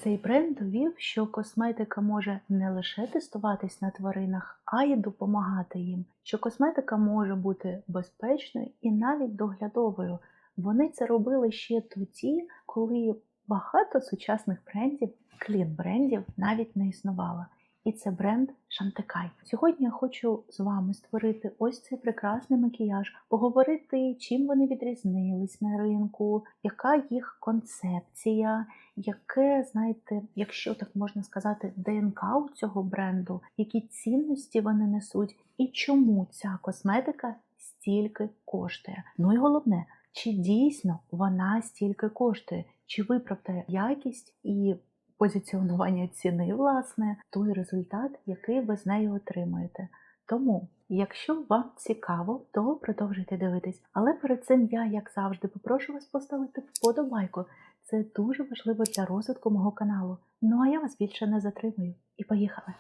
Цей бренд довів, що косметика може не лише тестуватись на тваринах, а й допомагати їм. Що косметика може бути безпечною і навіть доглядовою. Вони це робили ще тоді, коли багато сучасних брендів, клін-брендів навіть не існувало. І це бренд Chantecaille. Сьогодні я хочу з вами створити ось цей прекрасний макіяж, поговорити, чим вони відрізнились на ринку, яка їх концепція, яке, знаєте, якщо так можна сказати, ДНК у цього бренду, які цінності вони несуть і чому ця косметика стільки коштує. Ну і головне, чи дійсно вона стільки коштує, чи виправдає якість і позиціонування ціни, власне, той результат, який ви з нею отримуєте. Тому, якщо вам цікаво, то продовжуйте дивитись. Але перед цим я, як завжди, попрошу вас поставити вподобайку. Це дуже важливо для розвитку мого каналу. Ну а я вас більше не затримую. І поїхали!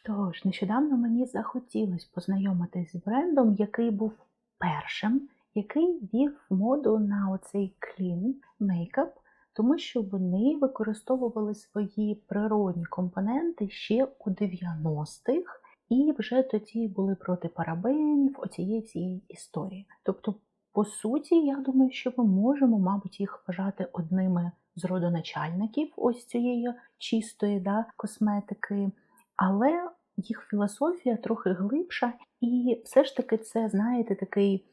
Тож, нещодавно мені захотілося познайомитись з брендом, який був першим, який ввів моду на оцей clean мейкап, тому що вони використовували свої природні компоненти ще у 90-х, і вже тоді були проти парабенів, цієї історії. Тобто, по суті, я думаю, що ми можемо, мабуть, їх вважати одними з родоначальників ось цієї чистої косметики, але їх філософія трохи глибша, і все ж таки це, знаєте, такий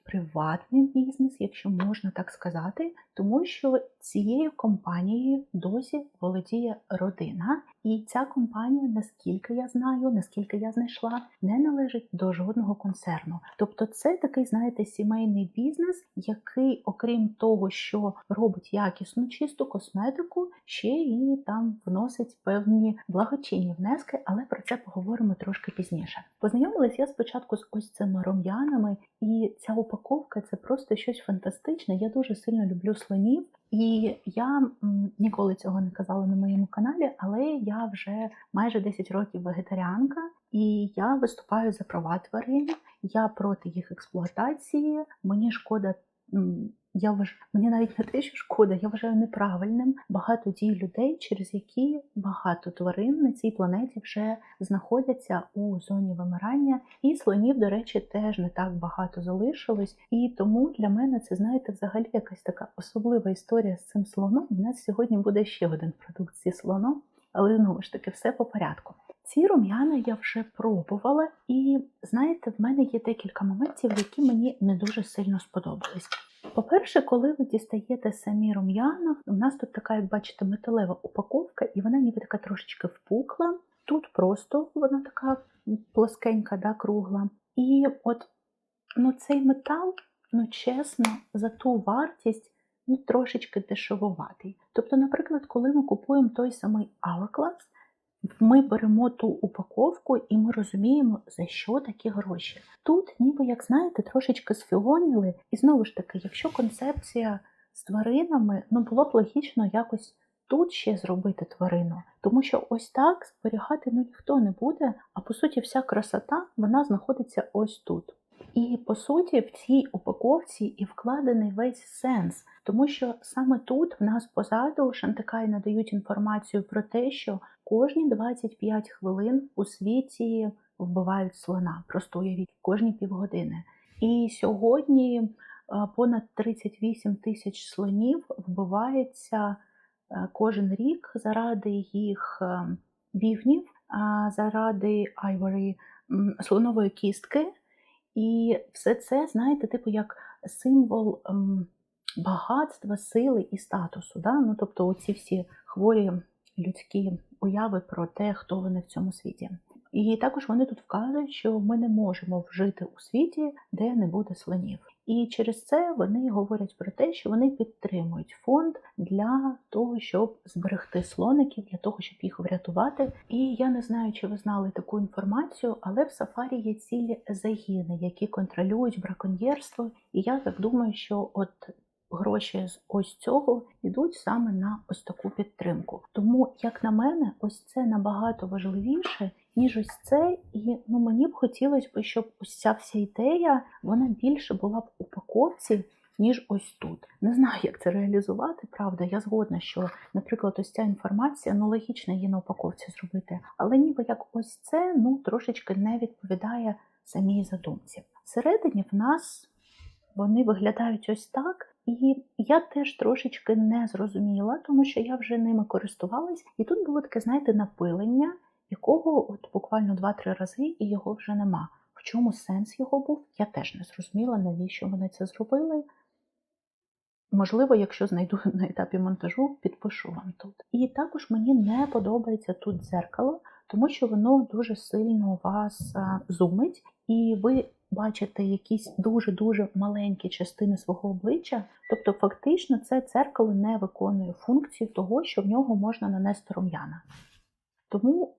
приватний бізнес, якщо можна так сказати, тому що цією компанією досі володіє родина, і ця компанія, наскільки я знаю, наскільки я знайшла, не належить до жодного концерну. Тобто це такий, знаєте, сімейний бізнес, який, окрім того, що робить якісну чисту косметику, ще і там вносить певні благочинні внески, але про це поговоримо трошки пізніше. Познайомилась я спочатку з ось цими рум'янами, і ця упаковка – це просто щось фантастичне. Я дуже сильно люблю слонів, і я ніколи цього не казала на моєму каналі, але я вже майже 10 років вегетаріанка, і я виступаю за права тварин, я проти їх експлуатації, мені шкода, мені навіть не те, що шкода, я вважаю неправильним багато дій людей, через які багато тварин на цій планеті вже знаходяться у зоні вимирання. І слонів, до речі, теж не так багато залишилось. І тому для мене це, знаєте, взагалі якась така особлива історія з цим слоном. У нас сьогодні буде ще один продукт зі слоном, але знову ж таки все по порядку. Ці рум'яна я вже пробувала, і, знаєте, в мене є декілька моментів, які мені не дуже сильно сподобались. По-перше, коли ви дістаєте самі рум'яна, у нас тут така, як бачите, металева упаковка, і вона ніби така трошечки впукла. Тут просто вона така плоскенька, кругла. І от, цей метал, чесно, за ту вартість, трошечки дешевуватий. Тобто, наприклад, коли ми купуємо той самий Hourglass, ми беремо ту упаковку і ми розуміємо, за що такі гроші. Тут ніби, як знаєте, трошечки сфіоніли. І знову ж таки, якщо концепція з тваринами, було б логічно якось тут ще зробити тварину. Тому що ось так зберігати ніхто не буде, а по суті вся красота, вона знаходиться ось тут. І, по суті, в цій упаковці і вкладений весь сенс. Тому що саме тут в нас позаду Chantecaille надають інформацію про те, що кожні 25 хвилин у світі вбивають слона. Просто уявіть, кожні півгодини. І сьогодні понад 38 тисяч слонів вбивається кожен рік заради їх бівнів, заради айворі, слонової кістки. І все це, знаєте, типу як символ багатства, сили і статусу. Тобто оці всі хворі людські уяви про те, хто вони в цьому світі. І також вони тут вказують, що ми не можемо жити у світі, де не буде слонів. І через це вони говорять про те, що вони підтримують фонд для того, щоб зберегти слоників, для того, щоб їх врятувати. І я не знаю, чи ви знали таку інформацію, але в сафарі є цілі загіни, які контролюють браконьєрство. І я так думаю, що от гроші з ось цього йдуть саме на ось таку підтримку. Тому, як на мене, ось це набагато важливіше, ніж ось це. І мені б хотілося, щоб ось ця вся ідея, вона більше була б у упаковці ніж ось тут. Не знаю, як це реалізувати, правда. Я згодна, що, наприклад, ось ця інформація, логічно її на упаковці зробити, але ніби як ось це, трошечки не відповідає самій задумці. Всередині в нас вони виглядають ось так, і я теж трошечки не зрозуміла, тому що я вже ними користувалась, і тут було таке, знаєте, напилення, якого буквально 2-3 рази, і його вже нема. В чому сенс його був, я теж не зрозуміла, навіщо вони це зробили. Можливо, якщо знайду на етапі монтажу, підпишу вам тут. І також мені не подобається тут дзеркало, тому що воно дуже сильно вас зумить, і ви бачите якісь дуже-дуже маленькі частини свого обличчя. Тобто фактично це дзеркало не виконує функцію того, що в нього можна нанести рум'яна. Тому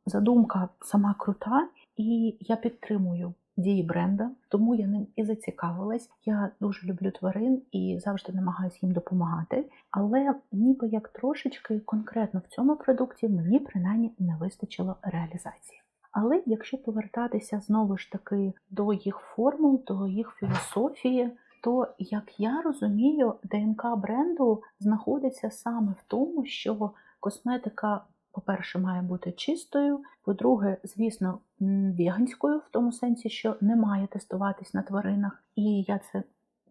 задумка сама крута, і я підтримую дії бренда, тому я ним і зацікавилась. Я дуже люблю тварин і завжди намагаюся їм допомагати, але ніби як трошечки конкретно в цьому продукті мені принаймні не вистачило реалізації. Але якщо повертатися знову ж таки до їх формул, до їх філософії, то, як я розумію, ДНК бренду знаходиться саме в тому, що косметика, по-перше, має бути чистою, по-друге, звісно, веганською, в тому сенсі, що не має тестуватись на тваринах, і я це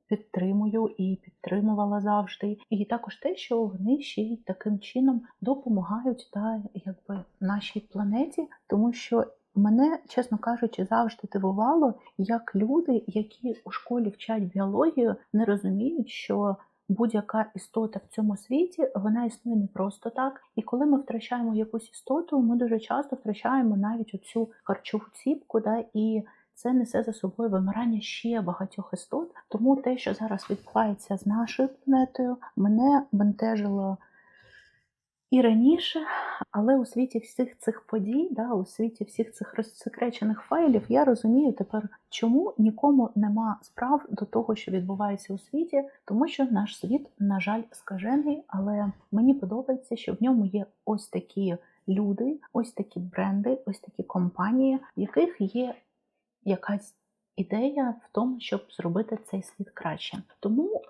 підтримую і підтримувала завжди. І також те, що вони ще й таким чином допомагають нашій планеті, тому що мене, чесно кажучи, завжди дивувало, як люди, які у школі вчать біологію, не розуміють, що будь-яка істота в цьому світі, вона існує не просто так. І коли ми втрачаємо якусь істоту, ми дуже часто втрачаємо навіть оцю харчову ціпку, і це несе за собою вимирання ще багатьох істот. Тому те, що зараз відбувається з нашою планетою, мене бентежило і раніше, але у світі всіх цих подій, у світі всіх цих розсекречених файлів, я розумію тепер, чому нікому нема справ до того, що відбувається у світі, тому що наш світ, на жаль, скажений, але мені подобається, що в ньому є ось такі люди, ось такі бренди, ось такі компанії, в яких є якась ідея в тому, щоб зробити цей світ краще. Тому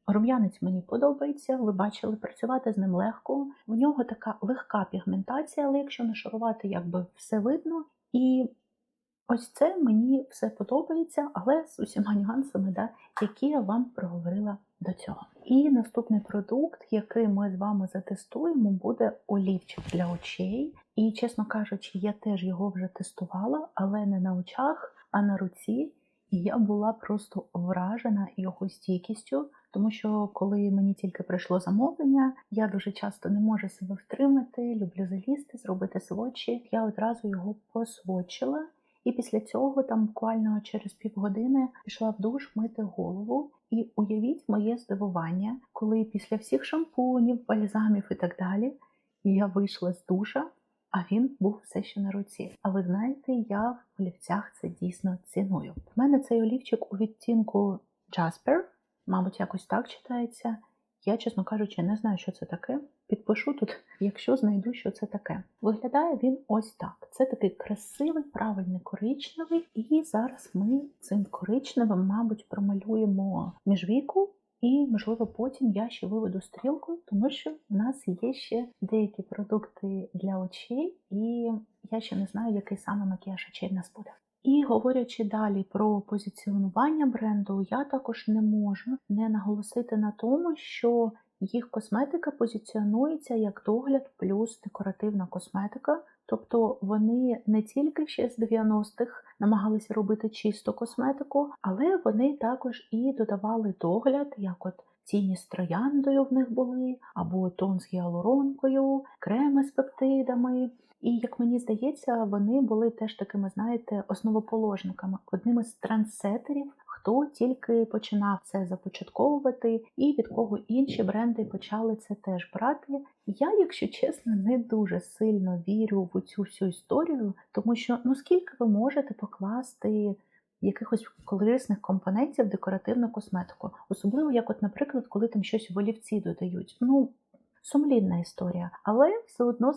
рум'янець мені подобається, ви бачили, працювати з ним легко. В нього така легка пігментація, але якщо нашарувати, все видно. І ось це мені все подобається, але з усіма нюансами, які я вам проговорила до цього. І наступний продукт, який ми з вами затестуємо, буде олівчик для очей. І, чесно кажучи, я теж його вже тестувала, але не на очах, а на руці. І я була просто вражена його стійкістю, тому що коли мені тільки прийшло замовлення, я дуже часто не можу себе втримати, люблю залізти, зробити сводчі. Я одразу його посводчила. І після цього, буквально через півгодини, пішла в душ мити голову. І уявіть моє здивування, коли після всіх шампунів, бальзамів і так далі, я вийшла з душа, а він був все ще на руці. А ви знаєте, я в олівцях це дійсно ціную. В мене цей олівчик у відтінку Jasper, мабуть, якось так читається. Я, чесно кажучи, не знаю, що це таке. Підпишу тут, якщо знайду, що це таке. Виглядає він ось так. Це такий красивий, правильний коричневий. І зараз ми цим коричневим, мабуть, промалюємо міжвійку. І, можливо, потім я ще виведу стрілку, тому що в нас є ще деякі продукти для очей, і я ще не знаю, який саме макіяж очей в нас буде. І говорячи далі про позиціонування бренду, я також не можу не наголосити на тому, що їх косметика позиціонується як догляд плюс декоративна косметика. Тобто вони не тільки ще з 90-х намагалися робити чисту косметику, але вони також і додавали догляд, як тіні з трояндою в них були, або тон з гіалуронкою, креми з пептидами. І, як мені здається, вони були теж такими, основоположниками, одним із трендсеттерів, хто тільки починав це започатковувати і від кого інші бренди почали це теж брати. Я, якщо чесно, не дуже сильно вірю в цю всю історію, тому що, скільки ви можете покласти якихось корисних компонентів в декоративну косметику? Особливо, як наприклад, коли там щось в олівці додають. Сумлінна історія. Але все одно,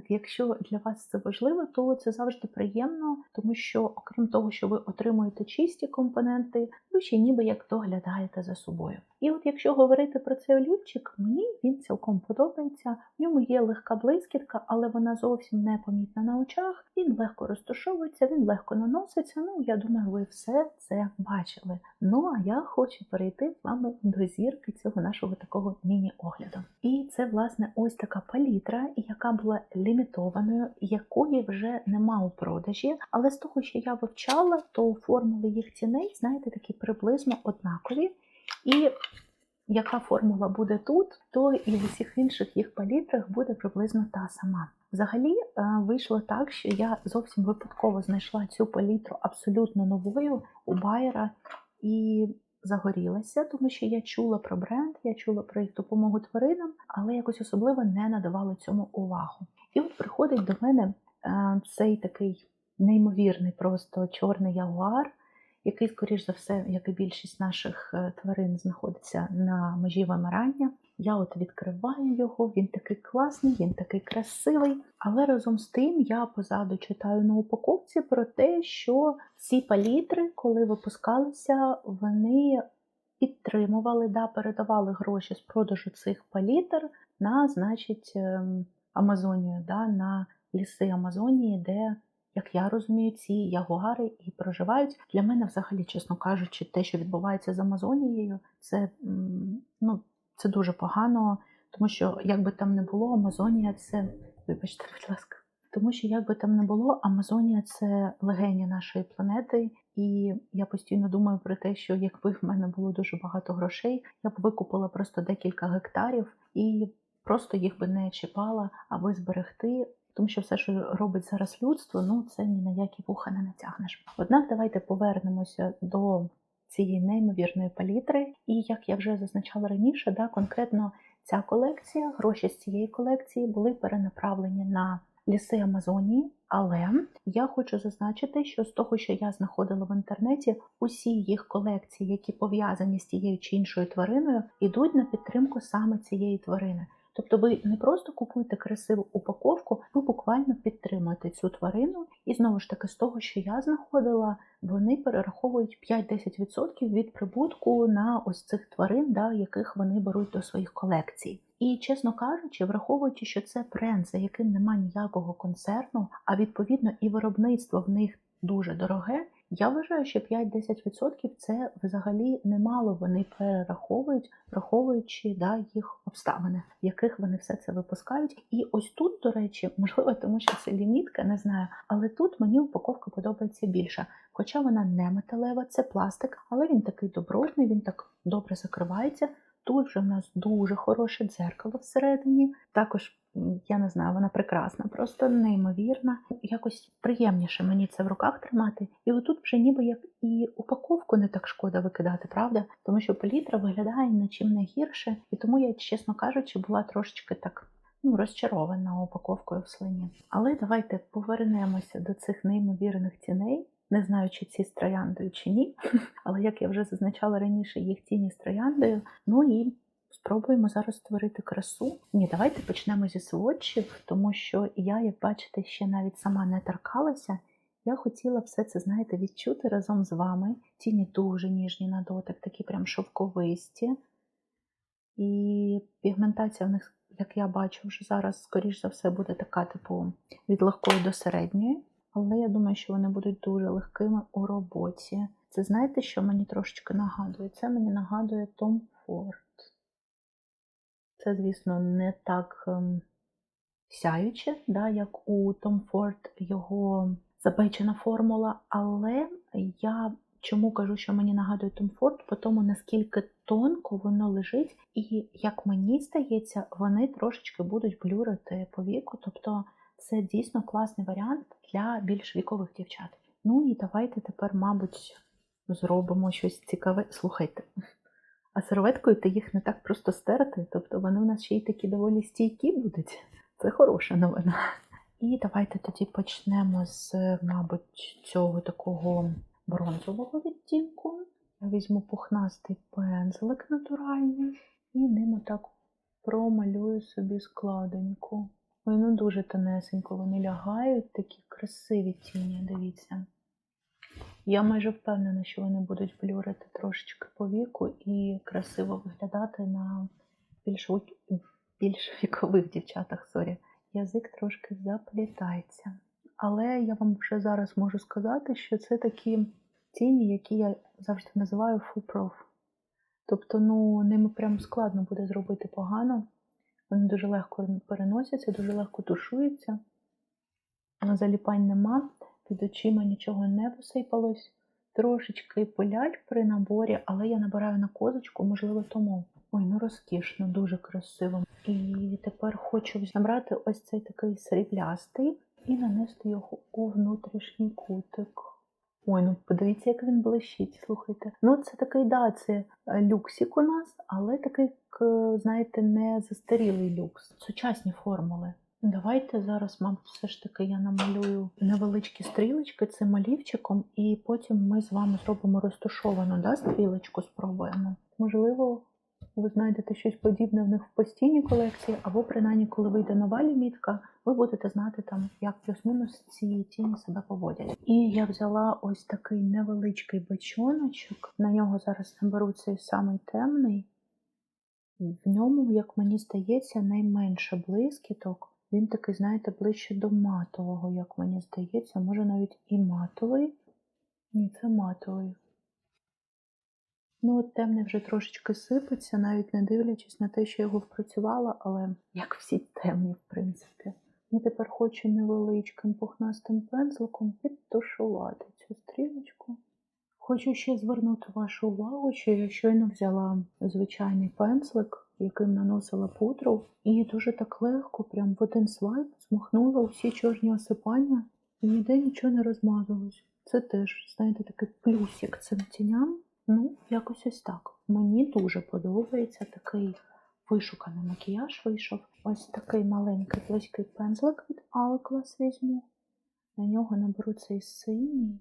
якщо для вас це важливо, то це завжди приємно, тому що, окрім того, що ви отримуєте чисті компоненти, ви ще ніби як доглядаєте за собою. І от якщо говорити про цей олівчик, мені він цілком подобається. В ньому є легка блискітка, але вона зовсім не помітна на очах. Він легко розташовується, він легко наноситься. Ну, я думаю, ви все це бачили. Ну, а я хочу перейти з вами до зірки цього нашого такого міні-огляду. І це, власне, ось така палітра, яка була лімітованою, якої вже нема у продажі. Але з того, що я вивчала, то формули їх ціней, знаєте, такі приблизно однакові. І яка формула буде тут, то і в усіх інших їх палітрах буде приблизно та сама. Взагалі вийшло так, що я зовсім випадково знайшла цю палітру абсолютно новою у Байера і загорілася, тому що я чула про бренд, я чула про їх допомогу тваринам, але якось особливо не надавала цьому увагу. І от приходить до мене цей такий неймовірний просто чорний ягуар, який, скоріш за все, як і більшість наших тварин, знаходиться на межі вимирання. Я от відкриваю його, він такий класний, він такий красивий. Але разом з тим я позаду читаю на упаковці про те, що ці палітри, коли випускалися, вони підтримували, передавали гроші з продажу цих палітр на, значить, Амазонію, на ліси Амазонії, де, як я розумію, ці ягуари і проживають. Для мене взагалі, чесно кажучи, те, що відбувається з Амазонією, це дуже погано, тому що, як би там не було, Амазонія – це, вибачте, будь ласка, тому що, як би там не було, Амазонія – це легеня нашої планети, і я постійно думаю про те, що якби в мене було дуже багато грошей, я б викупила просто декілька гектарів і просто їх би не чіпала, аби зберегти. Тому що все, що робить зараз людство, це ні на які вуха не натягнеш. Однак давайте повернемося до цієї неймовірної палітри. І як я вже зазначала раніше, конкретно ця колекція, гроші з цієї колекції були перенаправлені на ліси Амазонії. Але я хочу зазначити, що з того, що я знаходила в інтернеті, усі їх колекції, які пов'язані з тією чи іншою твариною, йдуть на підтримку саме цієї тварини. Тобто ви не просто купуєте красиву упаковку, ви буквально підтримуєте цю тварину. І знову ж таки, з того, що я знаходила, вони перераховують 5-10% від прибутку на ось цих тварин, яких вони беруть до своїх колекцій. І, чесно кажучи, враховуючи, що це бренд, за яким немає ніякого концерну, а відповідно і виробництво в них дуже дороге, я вважаю, що 5-10% це взагалі немало вони перераховують, враховуючи їх обставини, в яких вони все це випускають. І ось тут, до речі, можливо, тому що це лімітка, не знаю, але тут мені упаковка подобається більше. Хоча вона не металева, це пластик, але він такий добротний, він так добре закривається. Тут вже в нас дуже хороше дзеркало всередині. Також, я не знаю, вона прекрасна, просто неймовірна. Якось приємніше мені це в руках тримати. І отут вже ніби як і упаковку не так шкода викидати, правда? Тому що палітра виглядає нічим не гірше. І тому я, чесно кажучи, була трошечки так розчарована упаковкою в слині. Але давайте повернемося до цих неймовірних ціней. Не знаю, чи ці з трояндою, чи ні, але як я вже зазначала раніше, їх тіні з трояндою. І спробуємо зараз створити красу. Давайте почнемо зі сводчів, тому що я, як бачите, ще навіть сама не торкалася. Я хотіла все це, знаєте, відчути разом з вами. Тіні дуже ніжні на дотик, такі прям шовковисті. І пігментація в них, як я бачу, вже зараз, скоріш за все, буде така, від легкої до середньої. Але я думаю, що вони будуть дуже легкими у роботі. Це знаєте, що мені трошечки нагадує? Це мені нагадує Tom Ford. Це, звісно, не так сяюче, як у Tom Ford його запечена формула. Але я чому кажу, що мені нагадує Tom Ford? По тому, наскільки тонко воно лежить. І, як мені здається, вони трошечки будуть блюрити по віку. Тобто це дійсно класний варіант для більш вікових дівчат. І давайте тепер, мабуть, зробимо щось цікаве. Слухайте, а серветкою ти їх не так просто стерти, тобто вони в нас ще й такі доволі стійкі будуть. Це хороша новина. І давайте тоді почнемо з, мабуть, цього такого бронзового відтінку. Я візьму пухнастий пензлик натуральний і ним отак промалюю собі складеньку. Ой, дуже тонесенько вони лягають, такі красиві тіні, дивіться. Я майже впевнена, що вони будуть блюрити трошечки по віку і красиво виглядати на більш, більш вікових дівчатах. Сорі. Язик трошки заплітається. Але я вам вже зараз можу сказати, що це такі тіні, які я завжди називаю foolproof. Тобто, ними прям складно буде зробити погано. Вони дуже легко переносяться, дуже легко тушуються. Заліпань нема, під очима нічого не посипалось. Трошечки пилять при наборі, але я набираю на козочку, можливо, тому. Ой, розкішно, дуже красиво. І тепер хочу набрати ось цей такий сріблястий і нанести його у внутрішній кутик. Ой, подивіться, як він блищить, слухайте. Це такий, це люксик у нас, але такий, знаєте, не застарілий люкс. Сучасні формули. Давайте зараз, мабуть, все ж таки я намалюю невеличкі стрілочки цим олівчиком, і потім ми з вами зробимо розташовану стрілочку, спробуємо. Можливо, ви знайдете щось подібне в них в постійній колекції, або принаймні, коли вийде нова лімітка, ви будете знати там, як плюс-мінус ці тіні себе поводять. І я взяла ось такий невеличкий бочоночок, на нього зараз наберу цей самий темний. В ньому, як мені здається, найменше блискіток. Він такий, знаєте, ближче до матового, як мені здається, може навіть і матовий. Ні, це матовий. Темний вже трошечки сипеться, навіть не дивлячись на те, що я його впрацювала, але як всі темні, в принципі. І тепер хочу невеличким пухнастим пензликом підтушувати цю стрілочку. Хочу ще звернути вашу увагу, що я щойно взяла звичайний пензлик, яким наносила пудру, і дуже так легко, прям в один свайп, змахнула усі чорні осипання, і ніде нічого не розмазалось. Це теж, знаєте, такий плюсик цим тіням. Якось ось так. Мені дуже подобається такий вишуканий макіяж вийшов. Ось такий маленький плоский пензлик від Hourglass візьму. На нього наберу цей синій.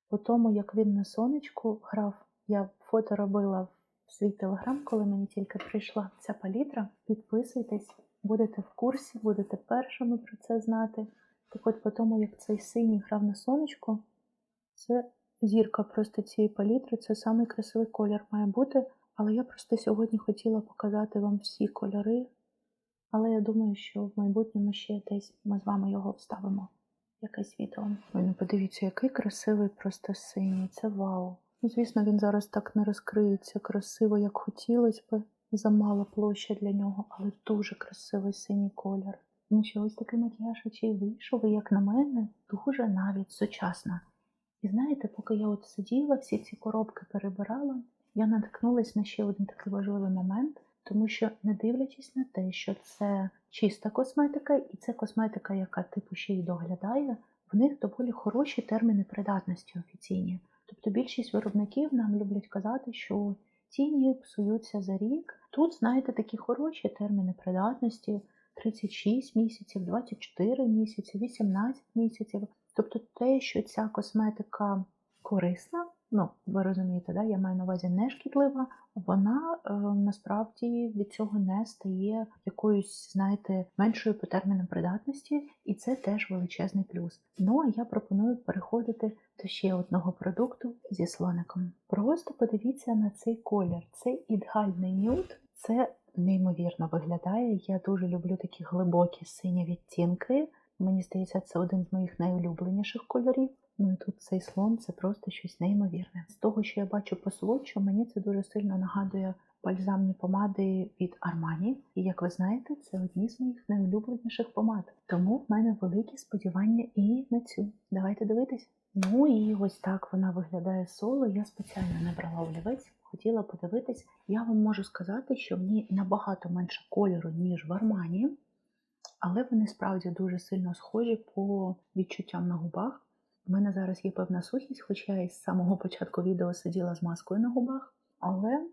По тому, як він на сонечку грав, я фото робила в свій телеграм, коли мені тільки прийшла ця палітра. Підписуйтесь, будете в курсі, будете першими про це знати. Так от по тому, як цей синій грав на сонечку, це зірка просто цієї палітри, це самий красивий колір має бути. Але я просто сьогодні хотіла показати вам всі кольори. Але я думаю, що в майбутньому ще десь ми з вами його вставимо. Якесь відео. Ой, подивіться, який красивий просто синій. Це вау. Звісно, він зараз так не розкриється красиво, як хотілося б. Замала площа для нього, але дуже красивий синій колір. Ось такий макіяж очей вийшов, і, як на мене, дуже навіть сучасно. І знаєте, поки я сиділа, всі ці коробки перебирала, я наткнулася на ще один такий важливий момент, тому що, не дивлячись на те, що це чиста косметика, і це косметика, яка ще й доглядає, в них доволі хороші терміни придатності офіційні. Тобто більшість виробників нам люблять казати, що тіні псуються за рік. Тут, знаєте, такі хороші терміни придатності: 36 місяців, 24 місяці, 18 місяців. Тобто те, що ця косметика корисна, ви розумієте, я маю на увазі не шкідлива, вона насправді від цього не стає якоюсь, знаєте, меншою по термінам придатності, і це теж величезний плюс. А я пропоную переходити до ще одного продукту зі слоником. Просто подивіться на цей колір. Це ідеальний нюд, це неймовірно виглядає. Я дуже люблю такі глибокі сині відтінки. Мені здається, це один з моїх найулюбленіших кольорів. І тут цей слон – це просто щось неймовірне. З того, що я бачу по сводчу, мені це дуже сильно нагадує бальзамні помади від Armani. І, як ви знаєте, це одні з моїх найулюбленіших помад. Тому в мене великі сподівання і на цю. Давайте дивитись. І ось так вона виглядає соло. Я спеціально не брала олівець, хотіла подивитись. Я вам можу сказати, що в ній набагато менше кольору, ніж в Armani. Але вони справді дуже сильно схожі по відчуттям на губах. У мене зараз є певна сухість, хоча я із самого початку відео сиділа з маскою на губах. Але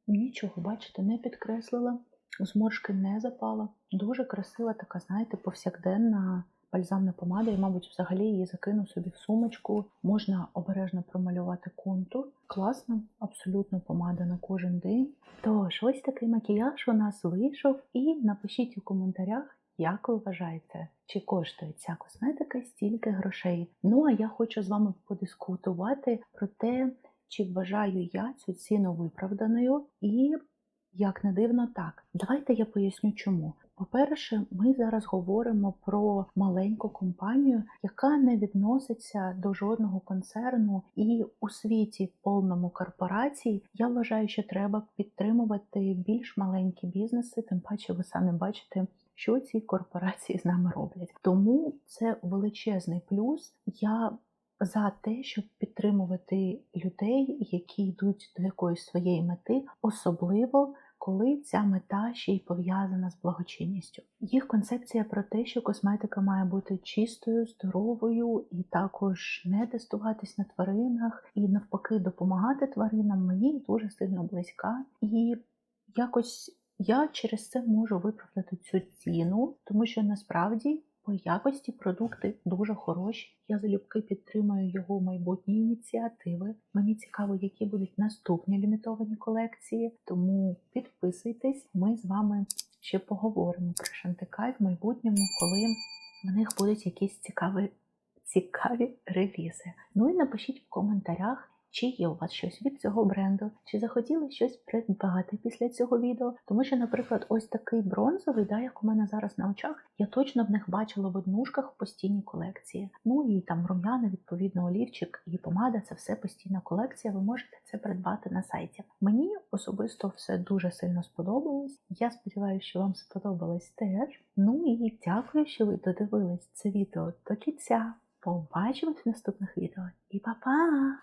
нічого, бачите, не підкреслила, зморшки не запала. Дуже красива така, знаєте, повсякденна бальзамна помада. Я, мабуть, взагалі її закину собі в сумочку. Можна обережно промалювати контур. Класна, абсолютно помада на кожен день. Тож, ось такий макіяж у нас вийшов. І напишіть у коментарях, Як ви вважаєте, чи коштує ця косметика стільки грошей? Ну, а я хочу з вами подискутувати про те, чи вважаю я цю ціну виправданою і, як не дивно, так. Давайте я поясню чому. По-перше, ми зараз говоримо про маленьку компанію, яка не відноситься до жодного концерну, і у світі повному корпорацій я вважаю, що треба підтримувати більш маленькі бізнеси, тим паче ви самі бачите, що ці корпорації з нами роблять. Тому це величезний плюс. Я за те, щоб підтримувати людей, які йдуть до якоїсь своєї мети, особливо коли ця мета ще й пов'язана з благочинністю. Їх концепція про те, що косметика має бути чистою, здоровою і також не тестуватись на тваринах, і навпаки допомагати тваринам, мені дуже сильно близька. І якось я через це можу виправдати цю ціну, тому що насправді по якості продукти дуже хороші. Я залюбки підтримую його майбутні ініціативи. Мені цікаво, які будуть наступні лімітовані колекції, тому підписуйтесь, ми з вами ще поговоримо про Шантикаль в майбутньому, коли в них будуть якісь цікаві релізи. Ну і напишіть в коментарях, чи є у вас щось від цього бренду, чи захотіли щось придбати після цього відео. Тому що, наприклад, ось такий бронзовий, як у мене зараз на очах, я точно в них бачила в однушках в постійній колекції. Ну і там рум'яна, відповідно, олівчик і помада – це все постійна колекція, ви можете це придбати на сайті. Мені особисто все дуже сильно сподобалось. Я сподіваюся, що вам сподобалось теж. Ну і дякую, що ви додивились це відео до кінця. Побачимось в наступних відео і па-па!